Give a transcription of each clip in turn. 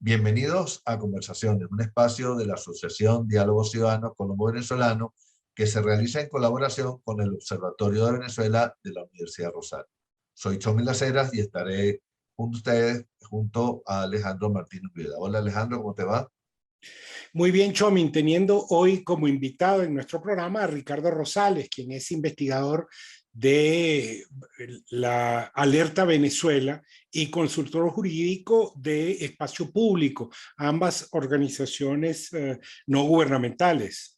Bienvenidos a Conversaciones, un espacio de la Asociación Diálogo Ciudadano Colombo-Venezolano que se realiza en colaboración con el Observatorio de Venezuela de la Universidad Rosario. Soy Chomi Las Heras y estaré junto a ustedes, junto a Alejandro Martínez Vida. Hola Alejandro, ¿cómo te va? Muy bien, Chomin, teniendo hoy como invitado en nuestro programa a Ricardo Rosales, quien es investigador de la Alerta Venezuela y consultor jurídico de Espacio Público, ambas organizaciones no gubernamentales.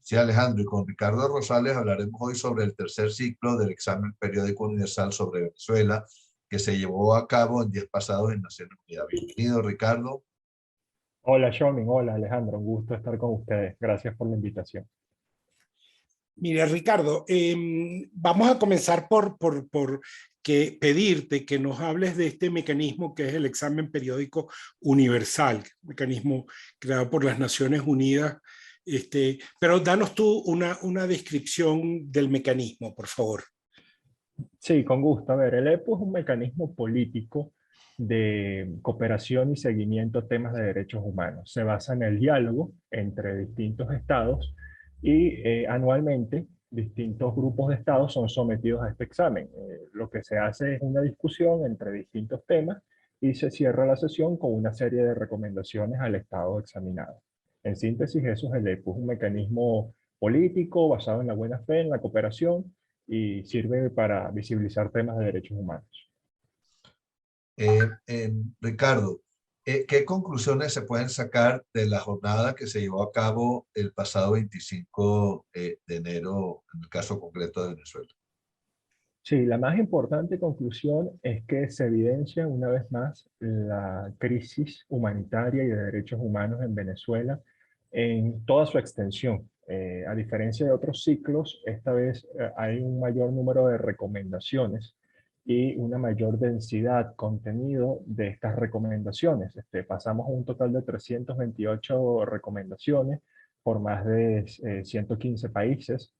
Sí, Alejandro, y con Ricardo Rosales hablaremos hoy sobre el tercer ciclo del examen periódico universal sobre Venezuela que se llevó a cabo en días pasados en Naciones Unidas. Bienvenido, Ricardo. Hola, Shomin. Hola, Alejandro. Un gusto estar con ustedes. Gracias por la invitación. Mira, Ricardo, vamos a comenzar por pedirte que nos hables de este mecanismo que es el examen periódico universal, mecanismo creado por las Naciones Unidas. Pero danos tú una descripción del mecanismo, por favor. Sí, con gusto. A ver, el EPU es un mecanismo político de cooperación y seguimiento a temas de derechos humanos. Se basa en el diálogo entre distintos estados y anualmente distintos grupos de estados son sometidos a este examen. Lo que se hace es una discusión entre distintos temas y se cierra la sesión con una serie de recomendaciones al estado examinado. En síntesis, eso es el EPU, es un mecanismo político basado en la buena fe, en la cooperación y sirve para visibilizar temas de derechos humanos. Ricardo, ¿qué conclusiones se pueden sacar de la jornada que se llevó a cabo el pasado 25 de enero, en el caso concreto de Venezuela? Sí, la más importante conclusión es que se evidencia una vez más la crisis humanitaria y de derechos humanos en Venezuela en toda su extensión. A diferencia de otros ciclos, esta vez hay un mayor número de recomendaciones y una mayor densidad, contenido de estas recomendaciones. Pasamos a un total de 328 recomendaciones por más de 115 países,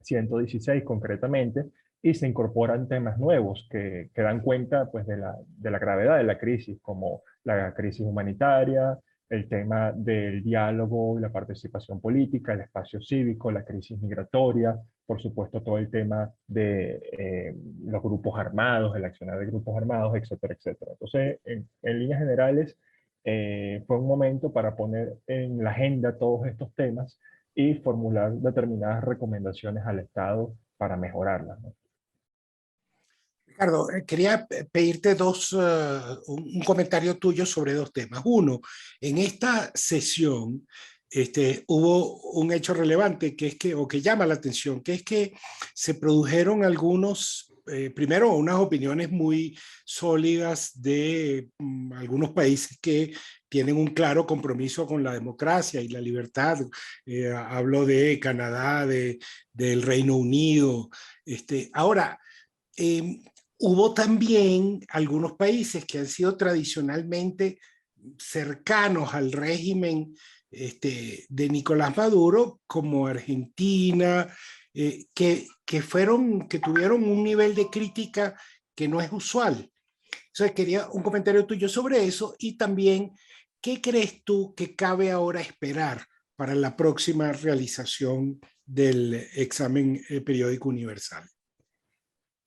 116 concretamente, y se incorporan temas nuevos que dan cuenta pues, de la gravedad de la crisis, como la crisis humanitaria, el tema del diálogo y la participación política, el espacio cívico, la crisis migratoria, por supuesto todo el tema de los grupos armados, el accionar de grupos armados, etcétera, etcétera. Entonces, en líneas generales, fue un momento para poner en la agenda todos estos temas y formular determinadas recomendaciones al Estado para mejorarlas, ¿no? Ricardo, quería pedirte un comentario tuyo sobre dos temas. Uno, en esta sesión hubo un hecho relevante o que llama la atención, que es que se produjeron primero unas opiniones muy sólidas de algunos países que tienen un claro compromiso con la democracia y la libertad. Hablo de Canadá, del Reino Unido. Ahora, eh, hubo también algunos países que han sido tradicionalmente cercanos al régimen de Nicolás Maduro, como Argentina, que tuvieron un nivel de crítica que no es usual. Entonces quería un comentario tuyo sobre eso y también, ¿qué crees tú que cabe ahora esperar para la próxima realización del examen periódico universal?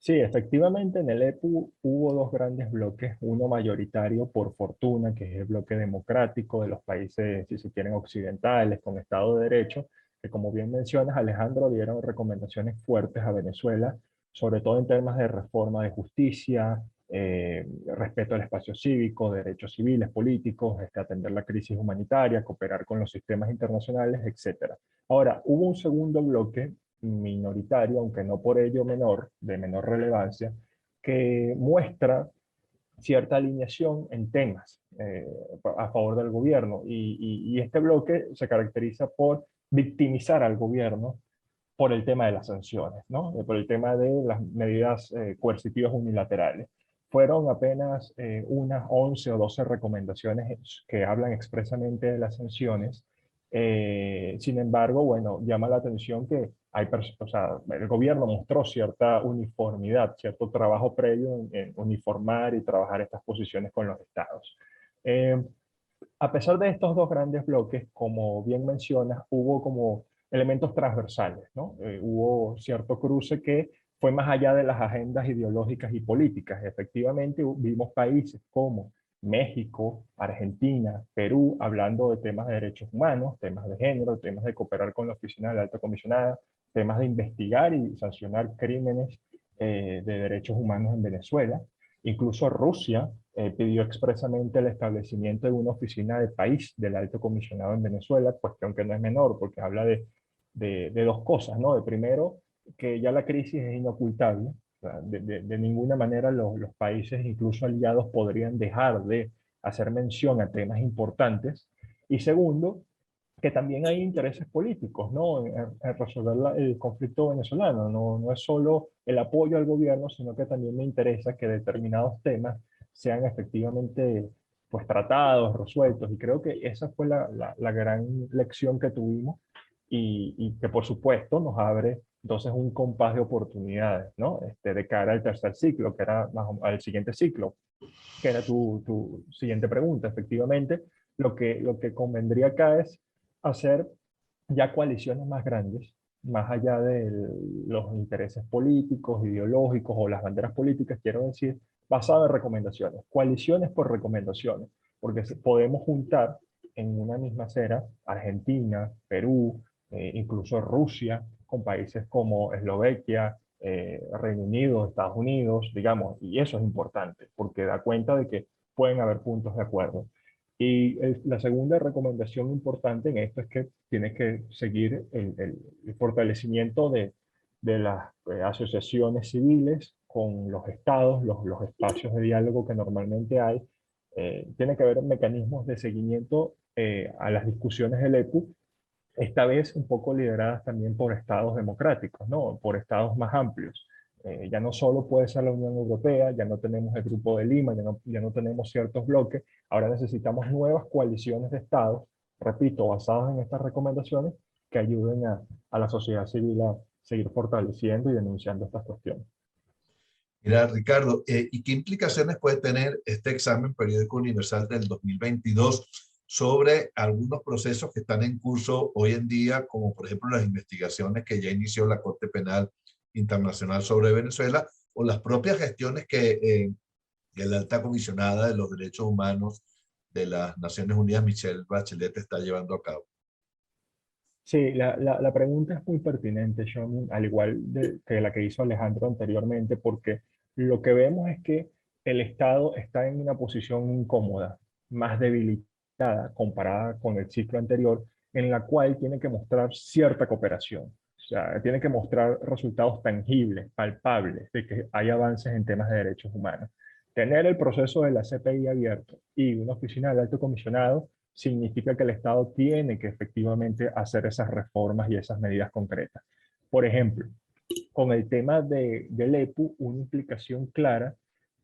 Sí, efectivamente en el EPU hubo dos grandes bloques, uno mayoritario por fortuna, que es el bloque democrático de los países, si se quieren, occidentales, con Estado de Derecho, que como bien mencionas, Alejandro, dieron recomendaciones fuertes a Venezuela, sobre todo en temas de reforma de justicia, respeto al espacio cívico, derechos civiles, políticos, atender la crisis humanitaria, cooperar con los sistemas internacionales, etc. Ahora, hubo un segundo bloque minoritario, aunque no por ello menor, de menor relevancia, que muestra cierta alineación en temas a favor del gobierno. Y este bloque se caracteriza por victimizar al gobierno por el tema de las sanciones, ¿no? Por el tema de las medidas coercitivas unilaterales. Fueron apenas unas 11 o 12 recomendaciones que hablan expresamente de las sanciones. Sin embargo, bueno, llama la atención que o sea, el gobierno mostró cierta uniformidad, cierto trabajo previo en uniformar y trabajar estas posiciones con los estados. A pesar de estos dos grandes bloques, como bien mencionas, hubo como elementos transversales, ¿no? Hubo cierto cruce que fue más allá de las agendas ideológicas y políticas. Efectivamente, vimos países como México, Argentina, Perú, hablando de temas de derechos humanos, temas de género, temas de cooperar con la Oficina de la Alta Comisionada, temas de investigar y sancionar crímenes de derechos humanos en Venezuela. Incluso Rusia pidió expresamente el establecimiento de una oficina de país del Alto Comisionado en Venezuela, cuestión que no es menor porque habla de dos cosas, ¿no? De primero, que ya la crisis es inocultable, o sea, de ninguna manera los países, incluso aliados, podrían dejar de hacer mención a temas importantes. Y segundo, que también hay intereses políticos, ¿no? En resolver el conflicto venezolano. No, no es solo el apoyo al gobierno, sino que también me interesa que determinados temas sean efectivamente pues tratados, resueltos. Y creo que esa fue la gran lección que tuvimos y que por supuesto nos abre entonces un compás de oportunidades, ¿no? De cara al tercer ciclo, que era al siguiente ciclo, que era tu siguiente pregunta. Efectivamente, lo que convendría acá es hacer ya coaliciones más grandes, más allá de los intereses políticos, ideológicos o las banderas políticas, quiero decir, basado en recomendaciones, coaliciones por recomendaciones, porque podemos juntar en una misma acera Argentina, Perú, incluso Rusia, con países como Eslovaquia, Reino Unido, Estados Unidos, digamos, y eso es importante, porque da cuenta de que pueden haber puntos de acuerdo. Y la segunda recomendación importante en esto es que tienes que seguir el fortalecimiento de las asociaciones civiles con los estados, los espacios de diálogo que normalmente hay. Tiene que haber mecanismos de seguimiento a las discusiones del EPU, esta vez un poco lideradas también por estados democráticos, ¿no? Por estados más amplios. Ya no solo puede ser la Unión Europea, ya no tenemos el Grupo de Lima, ya no tenemos ciertos bloques, ahora necesitamos nuevas coaliciones de estados, repito, basadas en estas recomendaciones, que ayuden a la sociedad civil a seguir fortaleciendo y denunciando estas cuestiones. Mira, Ricardo, ¿y qué implicaciones puede tener este examen periódico universal del 2022 sobre algunos procesos que están en curso hoy en día, como por ejemplo las investigaciones que ya inició la Corte Penal Internacional sobre Venezuela o las propias gestiones que la alta comisionada de los derechos humanos de las Naciones Unidas, Michelle Bachelet, está llevando a cabo? Sí, la pregunta es muy pertinente, Sean, al igual que la que hizo Alejandro anteriormente, porque lo que vemos es que el Estado está en una posición incómoda, más debilitada comparada con el ciclo anterior, en la cual tiene que mostrar cierta cooperación. O sea, tiene que mostrar resultados tangibles, palpables, de que hay avances en temas de derechos humanos. Tener el proceso de la CPI abierto y una oficina del alto comisionado significa que el Estado tiene que efectivamente hacer esas reformas y esas medidas concretas. Por ejemplo, con el tema del EPU, una implicación clara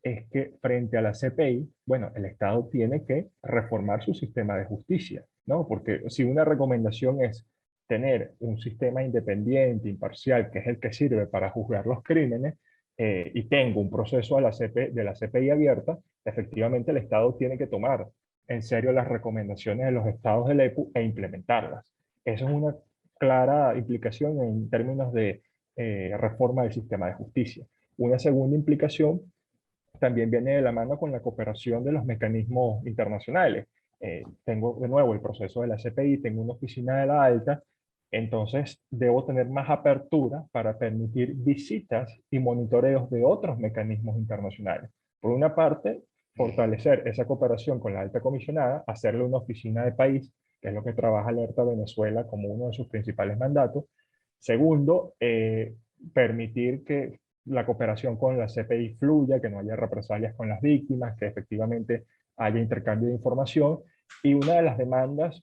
es que frente a la CPI, bueno, el Estado tiene que reformar su sistema de justicia, ¿no? Porque si una recomendación es tener un sistema independiente, imparcial, que es el que sirve para juzgar los crímenes, y tengo un proceso de la CPI abierta, efectivamente el Estado tiene que tomar en serio las recomendaciones de los estados del EPU e implementarlas. Eso es una clara implicación en términos de reforma del sistema de justicia. Una segunda implicación también viene de la mano con la cooperación de los mecanismos internacionales. Tengo de nuevo el proceso de la CPI, tengo una oficina de la alta, entonces debo tener más apertura para permitir visitas y monitoreos de otros mecanismos internacionales. Por una parte, fortalecer esa cooperación con la alta comisionada, hacerle una oficina de país, que es lo que trabaja Alerta Venezuela como uno de sus principales mandatos. Segundo, permitir que la cooperación con la CPI fluya, que no haya represalias con las víctimas, que efectivamente haya intercambio de información. Y una de las demandas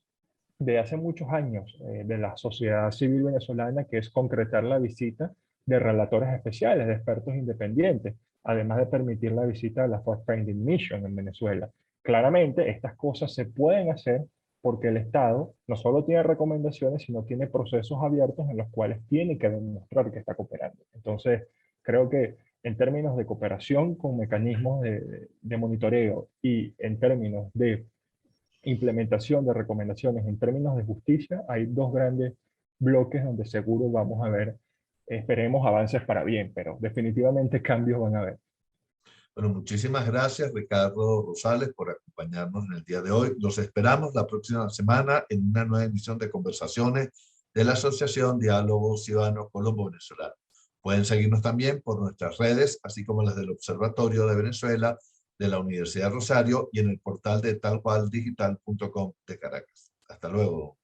de hace muchos años de la sociedad civil venezolana, que es concretar la visita de relatores especiales, de expertos independientes, además de permitir la visita de la Fact-Finding Mission en Venezuela. Claramente, estas cosas se pueden hacer porque el Estado no solo tiene recomendaciones, sino tiene procesos abiertos en los cuales tiene que demostrar que está cooperando. Entonces, creo que en términos de cooperación con mecanismos de monitoreo y en términos de implementación de recomendaciones en términos de justicia, hay dos grandes bloques donde seguro vamos a ver, esperemos avances para bien, pero definitivamente cambios van a haber. Bueno, muchísimas gracias, Ricardo Rosales, por acompañarnos en el día de hoy. Los esperamos la próxima semana en una nueva emisión de Conversaciones de la Asociación Diálogo Ciudadano Colombo-Venezolano. Pueden seguirnos también por nuestras redes, así como las del Observatorio de Venezuela, de la Universidad Rosario y en el portal de talcualdigital.com de Caracas. Hasta luego.